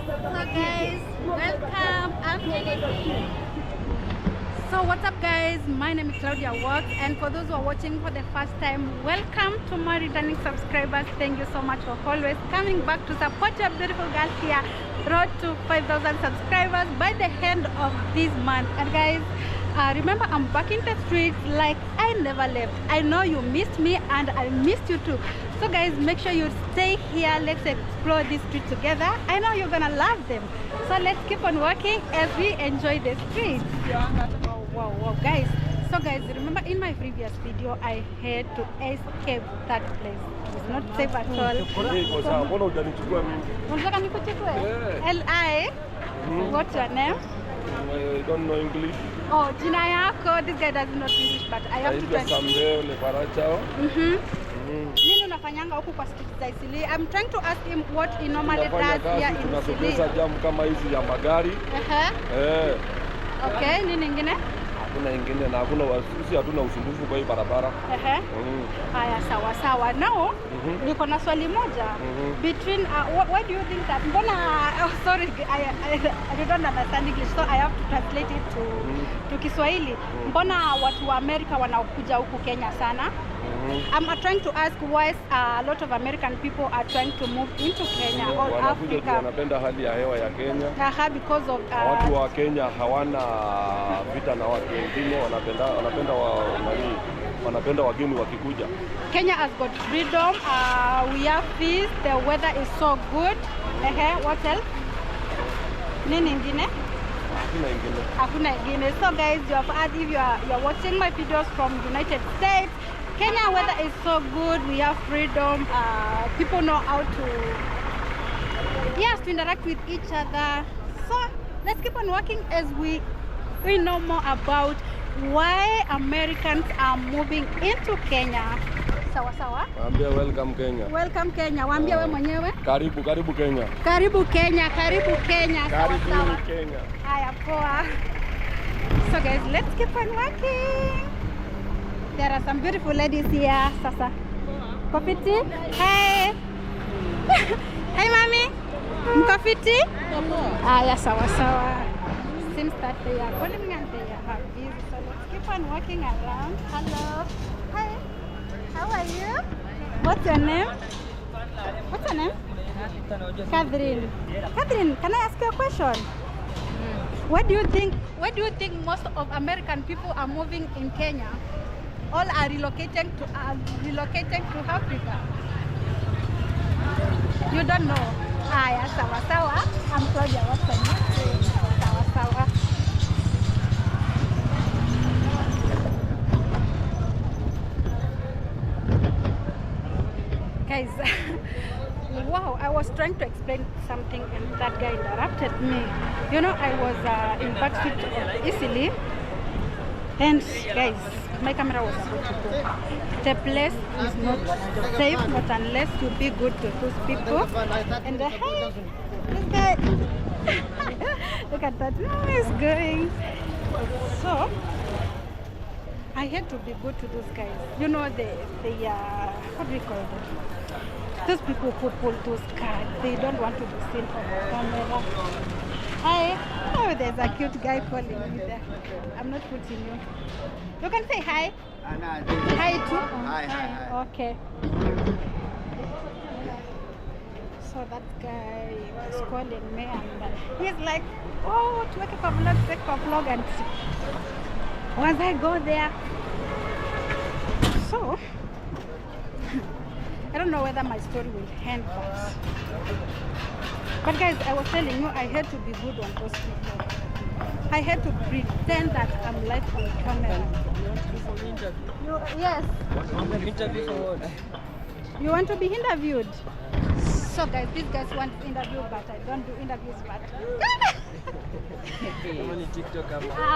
So guys, welcome. I'm Jenny. So what's up guys, my name is Claudia Works, and for those who are watching for the first time, welcome to my returning subscribers. Thank you so much for always coming back to support your beautiful girls here. Road to 5,000 subscribers by the end of this month. And guys, remember, I'm back in the streets like I never left. I know you missed me and I missed you too. So guys, make sure you stay here. Let's explore this street together. I know you're gonna love them. So let's keep on walking as we enjoy the streets. Wow guys. So guys, remember in my previous video I had to escape that place. It's not safe at all. L.I. What's your name? I don't know English. Oh, jamiaca. This guy doesn't know English, but I have to translate. Nini unafanyanga huku kwa street za Isili? I'm trying to ask him what he normally does here in Isili. Tunasogeza jamu kama hizi ya magari. Okay, nini ingine? Hakuna ingine na hakuna wasusi, hatuna usumbufu kwa hii barabara. Haya, sawa. Now, niko na swali moja. Between what do you think that mbona sorry, I don't understand English, so I have to translate it to Kiswahili. Mbona watu wa Amerika wanakuja huku Kenya sana? I'm trying to ask why a lot of American people are trying to move into Kenya or Africa. Wanapenda hali ya hewa ya Kenya. Because of watu wa Kenya hawana vita na watu wengine, wanapenda wageni wakikuja. Kenya has got freedom. We have peace. The weather is so good. What else? Nini ingine? Hakuna ingine. So guys, you have heard, if you're watching my videos from United States, Kenya weather is so good. We have freedom. People know how to interact with each other. So let's keep on working as we know more about why Americans are moving into Kenya. Sawa. Waambie welcome Kenya. Welcome Kenya. Waambie wewe mwenyewe. Karibu Kenya. Karibu Kenya. Karibu Kenya. Karibu Kenya. Haya, poa. So guys, let's keep on working. There are some beautiful ladies here. Sasa. Kofiti? Hey. Hey mommy. Mkofiti? Haya, sawa. Seems that they are calling and they are busy. So let's keep on walking around. Hello. Hi. How are you? What's your name? Catherine. Catherine, can I ask you a question? What do you think most of American people are moving in Kenya? All are relocating to Africa. You don't know. Haya, sawa. I'm Claudia Works. Sawa. Guys, wow, I was trying to explain something and that guy interrupted me. You know, I was in backstreet of Isili, and guys, my camera was supposed to go. The place is not safe, not unless you be good to those people. And hey, this guy, look at that, now he's going. So I had to be good to those guys. You know, they what do we call them? Those people who pull those cards, they don't want to be seen on camera. Hi. Oh, there's a cute guy calling me there. I'm not putting you. You can say hi. Hi too. Hi. Okay. So that guy was calling me and he's like, oh, take a vlog, and once I go there. So I don't know whether my story will end, but guys, I was telling you, I had to be good on those people. I had to pretend that I'm live on camera. Yes. Interview for what? You want to be interviewed? So guys, these guys want interview, but I don't do interviews, but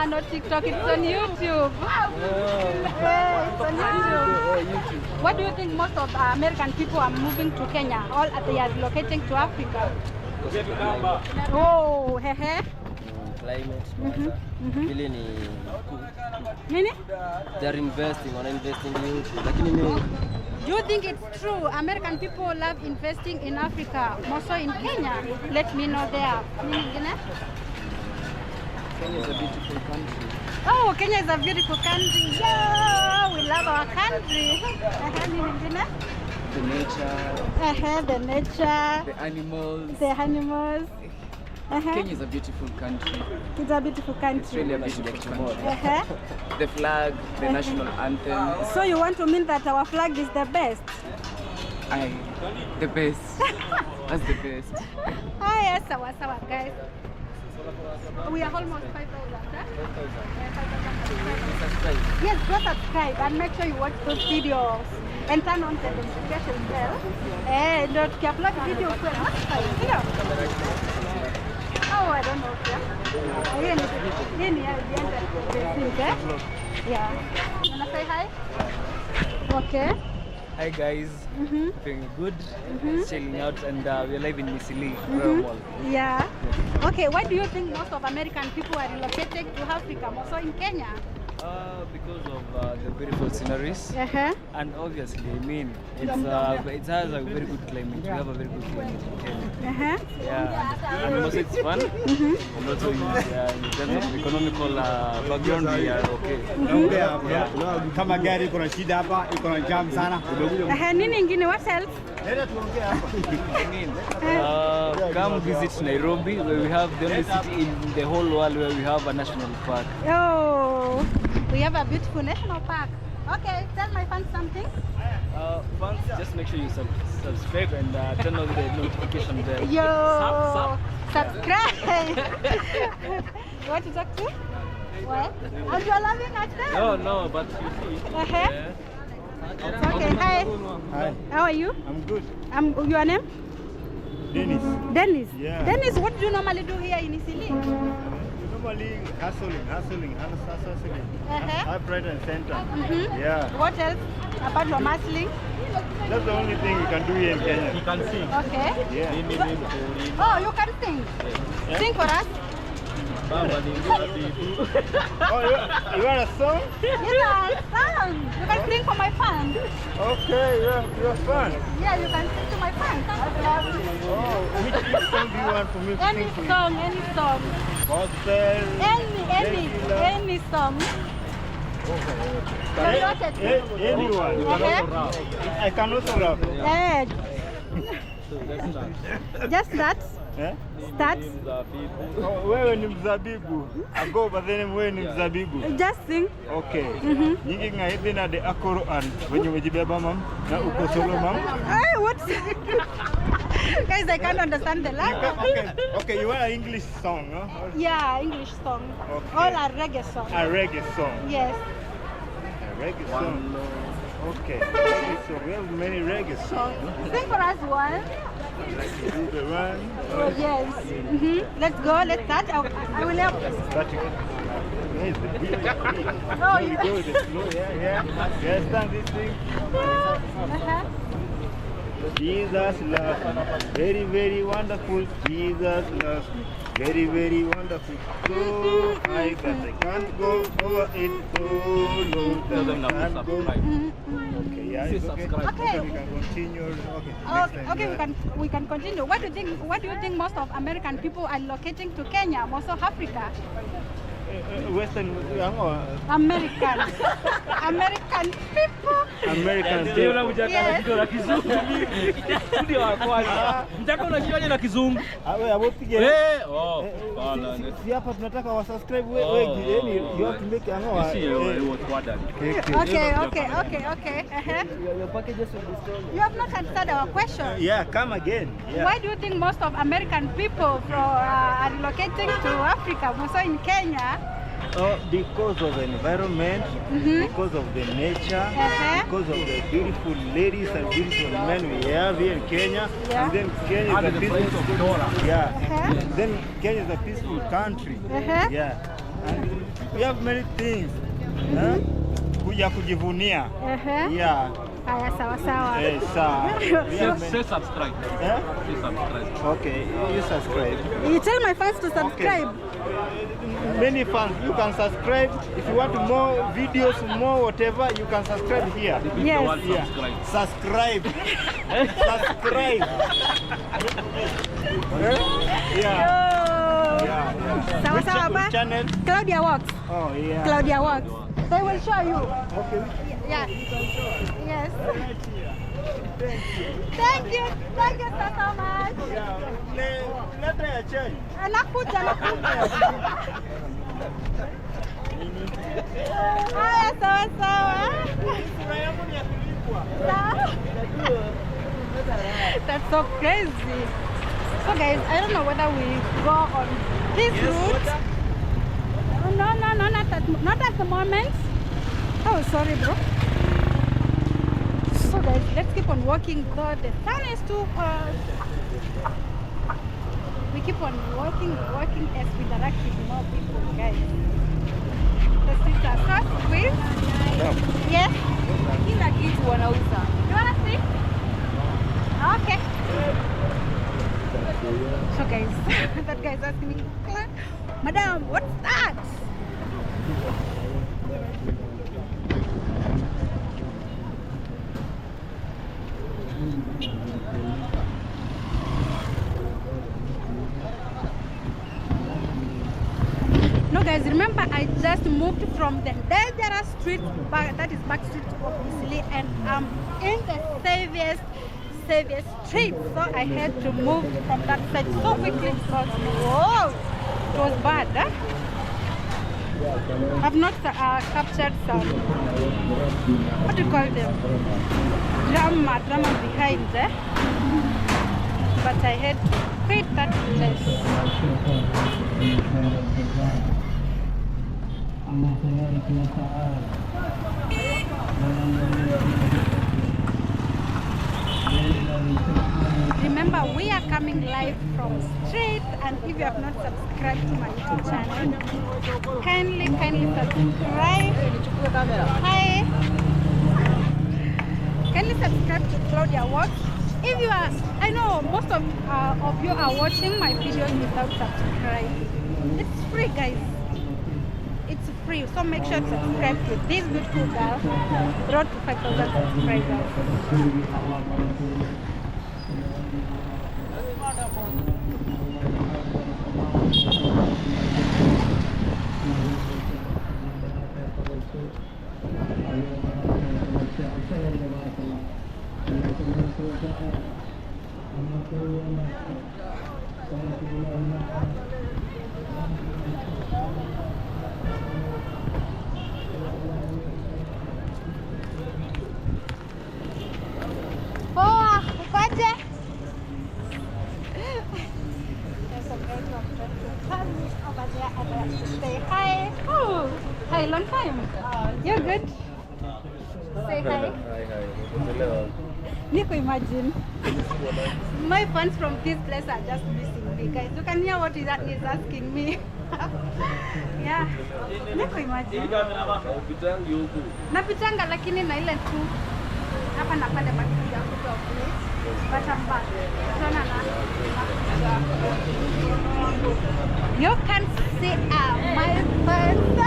not TikTok, it's on YouTube. It's on YouTube. What do you think most of American people are moving to Kenya? All they are relocating to Africa. Oh, Climate. Nini? They're investing, wanainvesting youth. Lakini mimi Do you think it's true American people love investing in Africa, more so in Kenya? Let me know there. Kenya is a beautiful country. Oh, Kenya is a beautiful country. Yeah, we love our country. The nature. The nature. The animals. The animals. Kenya is a beautiful country. It's a beautiful country. It's really a beautiful country. The flag, the national anthem. So you want to mean that our flag is the best? The best. That's the best. Yes, guys. We are almost 5,000. Yes, go subscribe and make sure you watch those videos and turn on the notification bell. And don't upload videos when oh, I don't know. Yeah. Wanna say hi? Okay. Hi guys, feeling good, chilling out, and we're live in Misili, Mall. Yeah. Okay, why do you think most of American people are relocated to Africa, also in Kenya? Because of the beautiful sceneries, and obviously, I mean, it has a very good climate. We have a very good climate in Kenya. Yeah, and also it's fun, and also in terms of economical background, we are okay. Kama gari iko na shida hapa, iko na jam sana. Nini ingine, what else? Come visit Nairobi, where we have the only city in the whole world where we have a national park. Oh, we have a beautiful national park. Okay, tell my fans something. Fans, just make sure you subscribe and turn on the notification bell. Yo, subscribe. What you talk to? What? And you are laughing at them? No, but you see. Okay, hi. Hi. How are you? I'm good. Your name? Dennis. Dennis? Yeah. Dennis, what do you normally do here in Isili? Normally hustling. Up right and center. Yeah. What else? Apart from hustling? That's the only thing we can do here in Kenya. You can sing. Okay. Yeah. Oh, you can sing? Yeah. Sing for us. Oh, you want a song? Yes, song. You can sing for my fans. Okay, you're fun. Yeah, you can sing to my fans. Oh, which song do you want for me to Any sing for you? song, any song. Gospel. Any song. Anyone. I can also rap. Just that. Start. Wewe ni mzabibu. Ago badhene wewe ni mzabibu. Just sing. Okay. Nyingi ngaithi na de akoro an. Wenye umejibeba mam na uko solo mam. What? Guys, I can't understand the language. Okay, you want an English song, no? Yeah, English song. Okay. All a reggae song. A reggae song. Yes. A reggae song. Okay. So we have many reggae songs. Sing for us one. Do the run. Yes. Let's go. Let's start. I will help. Yes, the beat. Oh, you go with the flow. Yeah. You understand this thing? Jesus loves me, very, very wonderful. Jesus loves me, very, very wonderful. So high that I can't go over it. So low that I can't go. Okay, yeah, it's okay. Okay, we can continue. Okay, we can continue. What do you think most of American people are locating to Kenya, most of Africa? Western, American people. American si hapa tunataka wa subscribe wengi, yani you have to make Okay. Your packages will be strong. You have not answered our question. Yeah, come again. Yeah. Why do you think most of American people are relocating to Africa, also in Kenya? Because of the environment, because of the nature, because of the beautiful ladies and beautiful men we have here in Kenya. And then Kenya is a peaceful Then Kenya is a peaceful country. Yeah. And we have many things. Kuja kujivunia. Yeah. Haya, sawa sawa. Say subscribe. Eh? Say subscribe. Okay, you subscribe. You tell my fans to subscribe. Many fans, you can subscribe. If you want more videos, more whatever, you can subscribe here. Yes. Yeah. Subscribe. Subscribe. Yeah. Yeah. Sawa sawa ba? Channel. Claudia Walks. Oh yeah. Claudia Walks. They will show you. Okay. Yeah. Yes. Thank you. Thank you so much. Yeah. Later I change. Nakuja. Haya, sawa sawa. That's so crazy. So guys, I don't know whether we go on this route. Oh, no, not at the moment. Oh, sorry, bro. So guys, let's keep on walking. Though the sun is too hot. We keep on walking as we interact with more people, guys. The streets are so sweet. Yes. Kila kitu wanauza. You wanna see? Okay. So guys, that guy is asking me, Madam, what's that? No guys, remember I just moved from the dangerous street, that is back street obviously, and I'm in the safest street, so I had to move from that side so quickly because whoa, it was bad. Huh? I've not captured some, what do you call them, drama behind there, but I had to quit that place. Remember, we are coming live from street, and if you have not subscribed to my YouTube channel, kindly subscribe. Hi. Kindly subscribe to Claudia Walks. If you are, I know most of you are watching my videos without subscribing. It's free, guys. It's free, so make sure to subscribe to this beautiful girl. Road to 5,000 subscribers. Poa, ukoje? There's a girl who I'm trying to come over there and I have to say hi. Oh, hi, long time. You're good? Say hi. Nico, imagine. My fans from this place are just missing me, guys. You can hear what he's asking me. Yeah. Nico, imagine. Napitanga lakini na ile tu. Hapa na pale baki ya kutoa place. But I'm back. You can see my fans.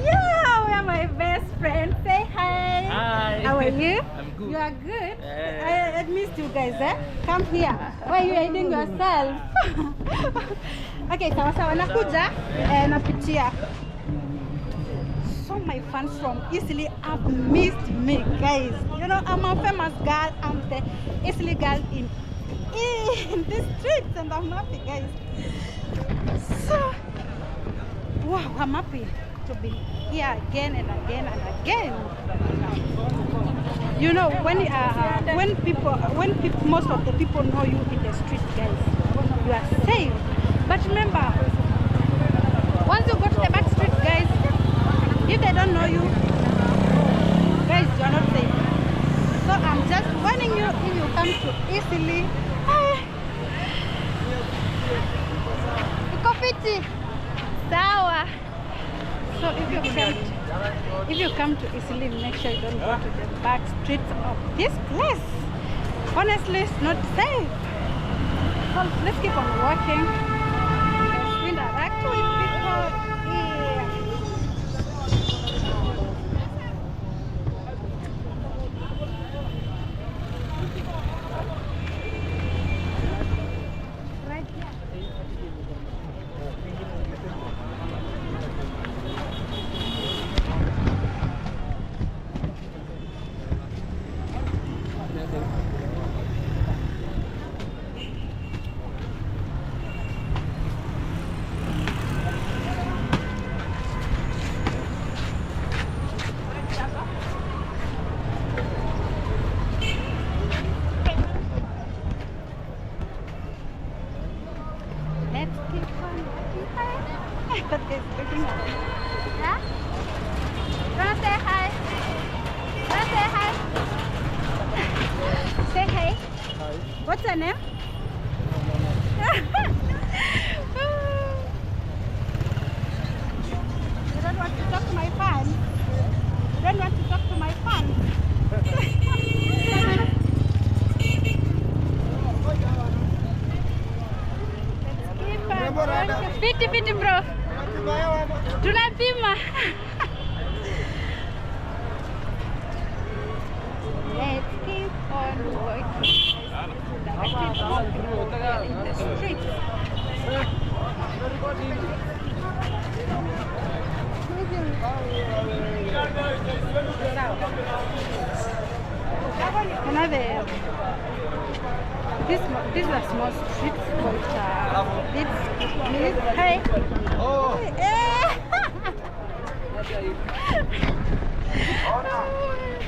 Yeah, we are my best friends. Say hi. Hi. How are you? I'm good. You are good? I missed you guys, eh? Come here. Why are you hiding yourself? Okay, sawa nakuja. Napitia. So my fans from Eastleigh have missed me, guys. You know, I'm a famous girl. I'm the Eastleigh girl in the streets, and I'm happy, guys. So, wow, I'm happy to be here again and again and again. You know, when most of the people know you in the street, guys, you are safe. But remember, once you go to the back street, guys, if they don't know you, guys, you are not safe. So I'm just warning you, if you come to Eastleigh, uko fiti? Sawa. So if you come If you come to Eastleigh, make sure you don't go to the back streets of this place. Honestly, it's not safe. So let's keep on walking. Let's interact with people here. Right here. Let's keep on walking. That is looking at me. Yeah? Wanna say hi? Wanna say hi? Say hey. Hi. What's your name? You don't want to talk to my fans? You don't want to talk to my fans? Fiti bro. Tunapima. Let's keep on walking. In the street. These are small streets, but hey. Oh.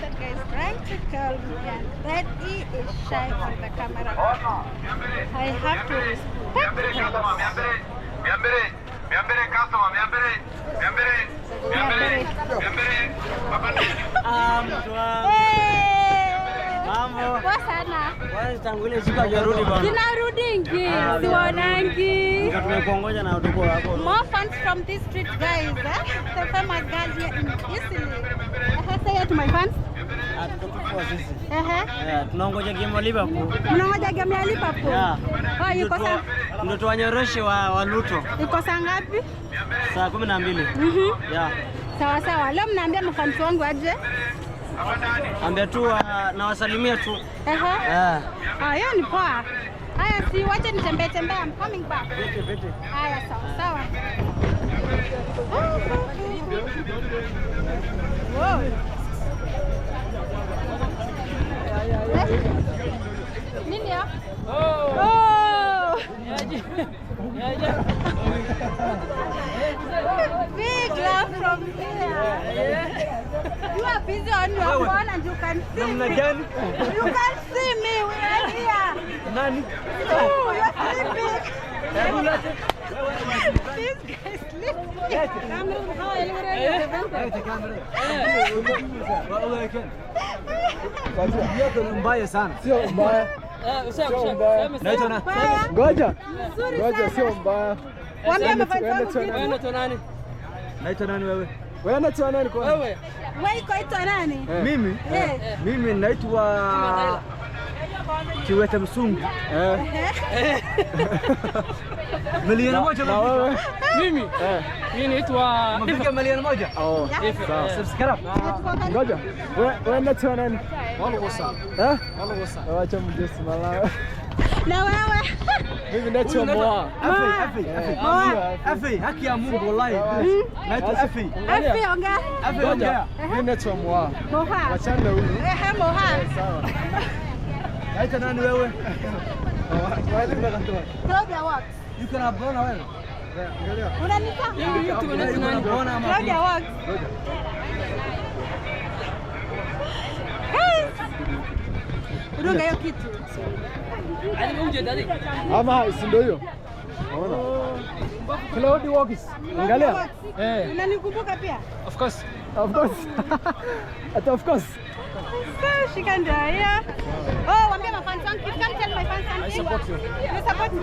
That guy is trying to call me, and that he is shy on the camera. I have to respect more fans from this street, guys. The famous girl here in Eastleigh. Say hi to my fans. Tunangoja game ya Liverpool. Mnangoja game ya Liverpool? Oh, yuko saa. Ndio wanyoroshe wa Luto. Yuko saa ngapi? Saa 12. Yeah. Sawa sawa. Leo mnaambia mafans wangu aje? Ambia tu nawasalimia tu. Hiyo ni poa. Haya, si wache nitembee. I'm coming back. Vete. Haya, sawa. Wow. Nini ya? Oh. Big love from here. You are busy on your phone and you can see me. You can see me. We are here. Nani? Oh, you're sleeping. This guy is sleeping. Mbaya sana. Sio mbaya. Ngoja, sio mbaya. Waambie mafans wangu. Naitwa nani wewe? Wewe unaitwa nani kwa? Wewe unaitwa nani? Mimi naitwa Kiwete Msungu. Milioni moja na wewe? Mimi naitwa Mfika milioni moja. Oh, sawa. Subscribe. Ngoja. Wewe unaitwa nani? Walogosa. Walogosa. Acha mjesi malaya. Na wewe? Mimi naitwa Moa. Afi, haki ya Mungu wallahi. Naitwa Afi. Afi ongea. Ngoja. Mimi naitwa Moa. Moha. Wachana huyu. Moha. Sawa. Naitwa nani wewe? Claudia Wax. Yuko na bona wewe? Angalia. Unanita? Claudia Wax. Unanga hiyo kitu. Ama si ndio hiyo? Unaona? Claudia Wax. Angalia. Unanikumbuka pia? Of course. Of course. She can do it, yeah. Oh, waambie mafans wangu. You can tell my fans something. I support you. You support me?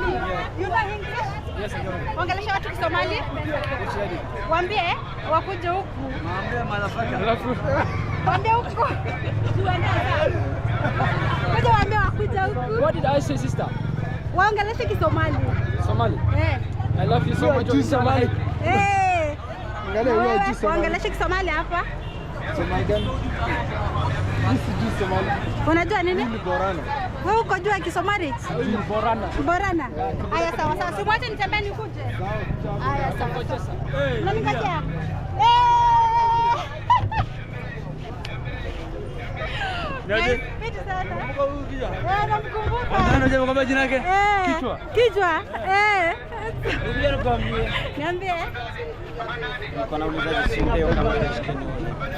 You know English? Ongelesha watu Kisomali. Waambie wakuje huku. Waambie huku. Kuja waambie wakuje huku. What did I say, sister? Waongelesha Kisomali. Somali. I love you so much. Somali. Waongelesha Kisomali hapa. Somali gani? Somali. Unajua nini? Borana. Wewe uko jua Kisomali? Borana. Borana. Haya sawa sawa. Simwache nitembee nikuje. Haya sawa. Unanikatia? Piti sana. Namkumbuka. Unajua kama jina yake? Kichwa. Kichwa. Niambie. Niko na ulizaji sinde kama nashikeni.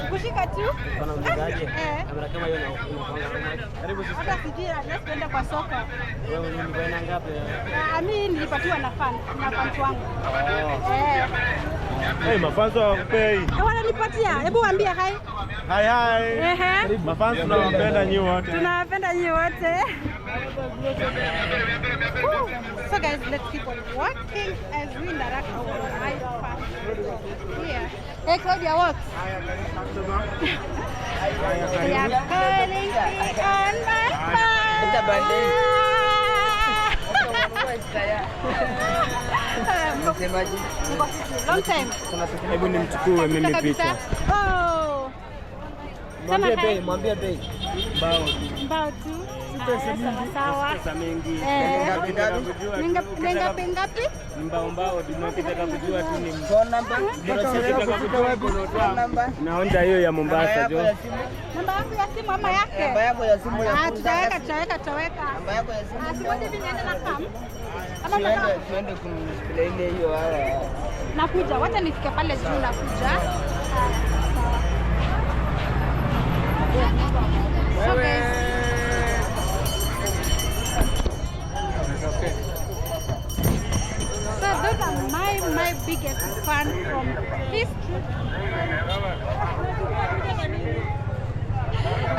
Kushika tu. Kuna ulizaji? Kama hiyo karibu sisi. Hata fikira tunaenda kwa soka. Wewe unaenda ngapi? Mimi nilipatiwa na fans wangu. Mafans wakupei. Wananipatia. Hebu waambie hai. Hai. Mafans tunawapenda nyinyi wote. Tunawapenda nyinyi wote. So guys, let's keep on walking as we interact with my fans. Here. Hey Claudia, what? They are calling me on my phone. It's a birthday. Long time. Hebu nimchukue mimi picha. Oh. Mwambie bei. Mbao tu. Sawa. Pesa mingi. Ngapi? Mbao tunataka kujua tu ni Phone number. naonja hiyo ya Mombasa jo. Namba yako ya simu ama yake? Namba yako ya simu ya tutaweka. Namba yako ya simu. Simoja hivi niende na kam. Ama Tuende kumsplay ile hiyo haya. nakuja. Wacha nifike pale juu nakuja. So guys, so those are my biggest fan from history.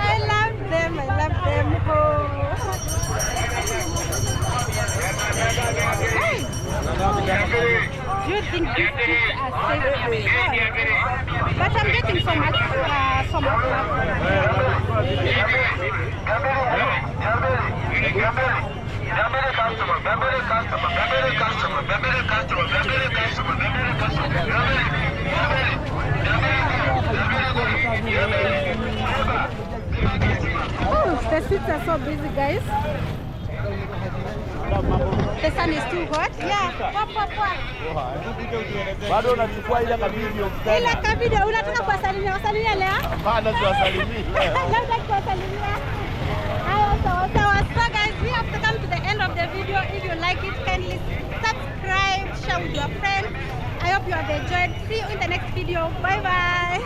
I love them. Hey, do you think these kids are safe? But I'm getting so much Oh, the seats are so busy, guys. The sun is too hot. Yeah. Bado unachukua ile video. Ile video unataka kuwasalimia leo? Hapana, siwasalimii. Labda kuwasalimia. So guys, we have to come to the end of the video. If you like it, kindly subscribe, share with your friends. I hope you have enjoyed. See you in the next video. Bye bye.